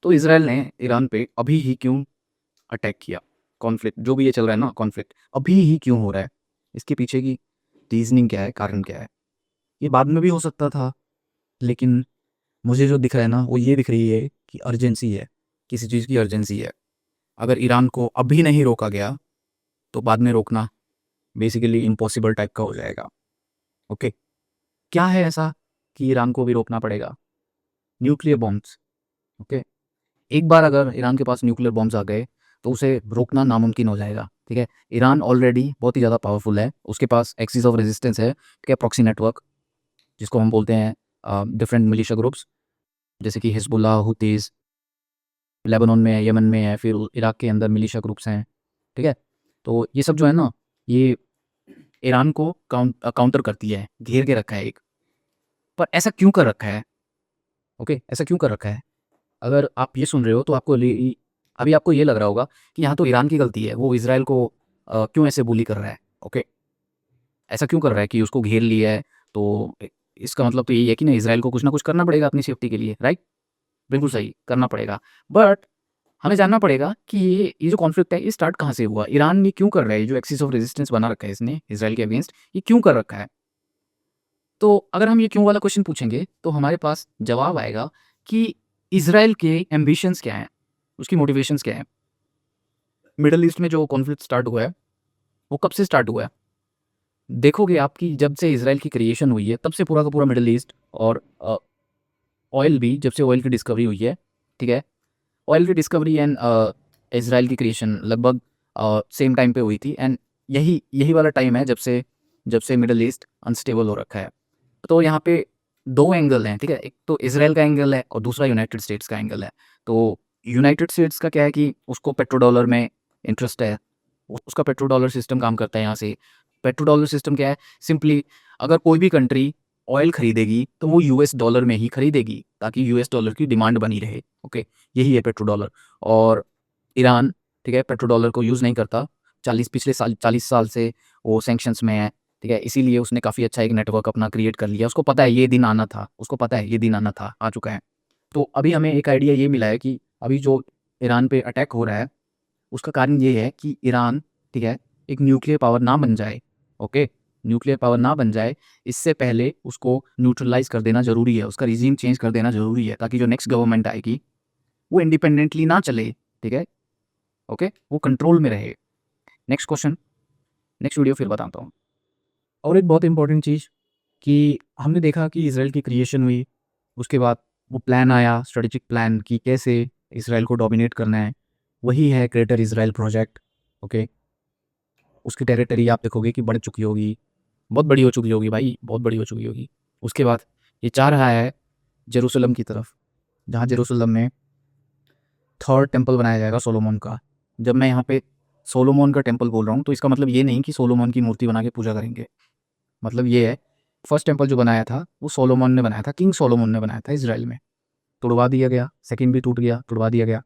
तो इसराइल ने ईरान पे अभी ही क्यों अटैक किया? कॉन्फ्लिक्ट जो भी ये चल रहा है ना, कॉन्फ्लिक्ट अभी ही क्यों हो रहा है? इसके पीछे की रीजनिंग क्या है, कारण क्या है? ये बाद में भी हो सकता था, लेकिन मुझे जो दिख रहा है ना वो ये दिख रही है कि अर्जेंसी है, किसी चीज़ की अर्जेंसी है। अगर ईरान को अभी नहीं रोका गया तो बाद में रोकना बेसिकली इम्पॉसिबल टाइप का हो जाएगा। ओके, क्या है ऐसा कि ईरान को भी रोकना पड़ेगा? Nuclear bombs. ओके, एक बार अगर ईरान के पास न्यूक्लियर बॉम्ब्स आ गए तो उसे रोकना नामुमकिन हो जाएगा। ठीक है, ईरान ऑलरेडी बहुत ही ज़्यादा पावरफुल है, उसके पास एक्सिस ऑफ रेजिस्टेंस है, ठीक है, प्रॉक्सी नेटवर्क जिसको हम बोलते हैं डिफरेंट मिलिशिया ग्रुप्स, जैसे कि हिजबुल्लाह, हुतीज़, लेबनान में है, यमन में है, फिर इराक के अंदर मिलिशिया ग्रुप्स हैं। ठीक है, तो ये सब जो है ना, ये ईरान को काउंटर करती है, घेर के रखा है एक। पर ऐसा क्यों कर रखा है? ओके, ऐसा क्यों कर रखा है? अगर आप ये सुन रहे हो तो अभी आपको ये लग रहा होगा कि यहाँ तो ईरान की गलती है, वो इसराइल को क्यों ऐसे बुली कर रहा है? ओके, ऐसा क्यों कर रहा है कि उसको घेर लिया है, तो इसका मतलब तो यही है कि ना इसराइल को कुछ ना कुछ करना पड़ेगा अपनी सेफ्टी के लिए, राइट? बिल्कुल सही, करना पड़ेगा। बट हमें जानना पड़ेगा कि ये जो कॉन्फ्लिक्ट है ये स्टार्ट कहाँ से हुआ? ईरान ये क्यों कर रहा है? ये जो एक्सिस ऑफ रेजिस्टेंस बना रखा है इसने इसराइल के अगेंस्ट, ये क्यों कर रखा है? तो अगर हम ये क्यों वाला क्वेश्चन पूछेंगे तो हमारे पास जवाब आएगा कि इसराइल के एम्बिशंस क्या हैं, उसकी मोटिवेशंस क्या हैं। मिडल ईस्ट में जो कॉन्फ्लिक्ट स्टार्ट हुआ है वो कब से स्टार्ट हुआ है? देखोगे आप कि जब से इसराइल की क्रिएशन हुई है तब से पूरा का पूरा मिडल ईस्ट और ऑयल भी, जब से ऑयल की डिस्कवरी हुई है, ठीक है, ऑयल की डिस्कवरी एंड इसराइल की क्रिएशन लगभग सेम टाइम पे हुई थी। एंड यही यही वाला टाइम है जब से मिडल ईस्ट अनस्टेबल हो रखा है। तो यहाँ पे दो एंगल हैं, ठीक है, एक तो इसराइल का एंगल है और दूसरा यूनाइटेड स्टेट्स का एंगल है। तो यूनाइटेड स्टेट्स का क्या है कि उसको पेट्रो डॉलर में इंटरेस्ट है, उसका पेट्रो डॉलर सिस्टम काम करता है यहाँ से। पेट्रो डॉलर सिस्टम क्या है? सिंपली अगर कोई भी कंट्री ऑयल खरीदेगी तो वो यूएस डॉलर में ही खरीदेगी ताकि यूएस डॉलर की डिमांड बनी रहे। ओके, यही है पेट्रो डॉलर। और ईरान, ठीक है, पेट्रो डॉलर को यूज़ नहीं करता, पिछले साल 40 साल से वो सैंक्शंस में है। ठीक है, इसीलिए उसने काफ़ी अच्छा एक नेटवर्क अपना क्रिएट कर लिया। उसको पता है ये दिन आना था, उसको पता है ये दिन आना था, आ चुका है। तो अभी हमें एक आइडिया ये मिला है कि अभी जो ईरान पे अटैक हो रहा है उसका कारण ये है कि ईरान, ठीक है, एक न्यूक्लियर पावर ना बन जाए। ओके, न्यूक्लियर पावर ना बन जाए इससे पहले उसको न्यूट्रलाइज कर देना ज़रूरी है, उसका रिजीम चेंज कर देना ज़रूरी है ताकि जो नेक्स्ट गवर्नमेंट आएगी वो इंडिपेंडेंटली ना चले। ठीक है, ओके, वो कंट्रोल में रहे। नेक्स्ट क्वेश्चन, नेक्स्ट वीडियो फिर बताता हूँ। और एक बहुत इंपॉर्टेंट चीज़ कि हमने देखा कि इसराइल की क्रिएशन हुई, उसके बाद वो प्लान आया, स्ट्रेटेजिक प्लान कि कैसे इसराइल को डोमिनेट करना है, वही है ग्रेटर इसराइल प्रोजेक्ट। ओके, उसकी टेरिटरी आप देखोगे कि बढ़ चुकी होगी, बहुत बड़ी हो चुकी होगी भाई, बहुत बड़ी हो चुकी होगी। उसके बाद ये चाह रहा है जेरूसलम की तरफ, जहाँ जेरूसलम में थर्ड टेम्पल बनाया जाएगा सोलोमन का। जब मैं यहाँ पे सोलोमन का टेम्पल बोल रहा हूँ तो इसका मतलब ये नहीं कि सोलोमन की मूर्ति बना के पूजा करेंगे। मतलब ये है, फर्स्ट टेम्पल जो बनाया था वो सोलोमन ने बनाया था, किंग सोलोमन ने बनाया था इसराइल में। तुड़वा दिया गया, सेकंड भी टूट गया, तुड़वा दिया गया,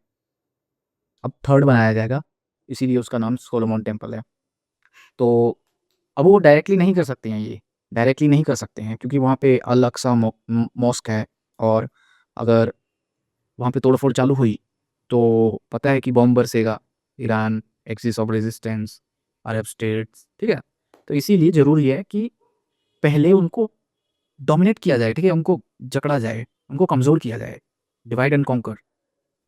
अब थर्ड बनाया जाएगा, इसीलिए उसका नाम सोलोमन टेम्पल है। तो अब वो डायरेक्टली नहीं कर सकते हैं, ये डायरेक्टली नहीं कर सकते हैं क्योंकि वहाँ पे अल अक्सा मॉस्क है। और अगर वहाँ पे तोड़फोड़ चालू हुई तो पता है कि बॉम्ब बरसेगा, Iran, axis of resistance, Arab states, ठीक है। तो इसीलिए ज़रूरी है कि पहले उनको डोमिनेट किया जाए, ठीक है, उनको जकड़ा जाए, उनको कमज़ोर किया जाए, डिवाइड एंड कॉन्कर,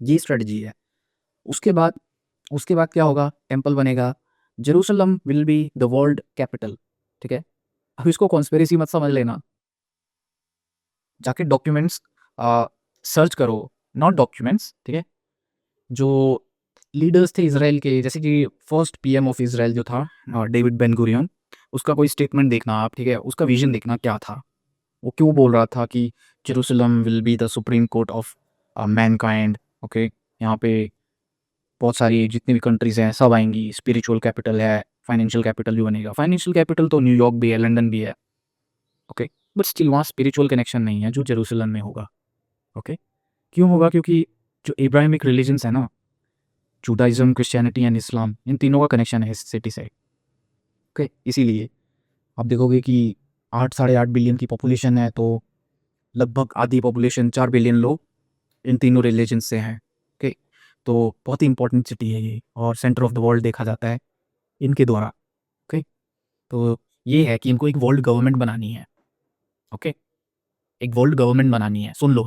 ये स्ट्रेटजी है। उसके बाद उसके बाद क्या होगा? टेम्पल बनेगा, Jerusalem will be the world capital. ठीक है, अब इसको कॉन्स्पिरेसी मत समझ लेना, जाके डॉक्यूमेंट्स सर्च करो, नॉट डॉक्यूमेंट्स, ठीक है। जो लीडर्स थे इसराइल के, जैसे कि फर्स्ट पीएम ऑफ इसराइल जो था डेविड बेन गुरियन, उसका कोई स्टेटमेंट देखना आप, ठीक है, उसका विजन देखना क्या था, वो क्यों बोल रहा था कि Jerusalem will be the supreme court of Mankind. Okay, यहाँ पे बहुत सारी जितनी भी कंट्रीज़ हैं सब आएंगी, स्पिरिचुअल कैपिटल है, फाइनेंशियल कैपिटल भी बनेगा। फाइनेंशियल कैपिटल तो न्यूयॉर्क भी है, लंदन भी है। ओके, बट स्टिल वहाँ स्पिरिचुअल कनेक्शन नहीं है जो जेरूसलम में होगा। ओके, क्यों होगा? क्योंकि जो इब्राहिमिक रिलीजन्स है ना, जूडाइज्म, क्रिश्चियनिटी एंड इस्लाम, इन तीनों का कनेक्शन है इस सिटी से। ओके, इसीलिए आप देखोगे कि 8 साढ़े 8 बिलियन की पॉपुलेशन है, तो लगभग आधी पॉपुलेशन 4 बिलियन लोग इन तीनों रिलीजन से हैं। तो बहुत ही इंपॉर्टेंट सिटी है ये और सेंटर ऑफ द वर्ल्ड देखा जाता है इनके द्वारा। ओके, तो ये है कि इनको एक वर्ल्ड गवर्नमेंट बनानी है। ओके, एक वर्ल्ड गवर्नमेंट बनानी है, सुन लो।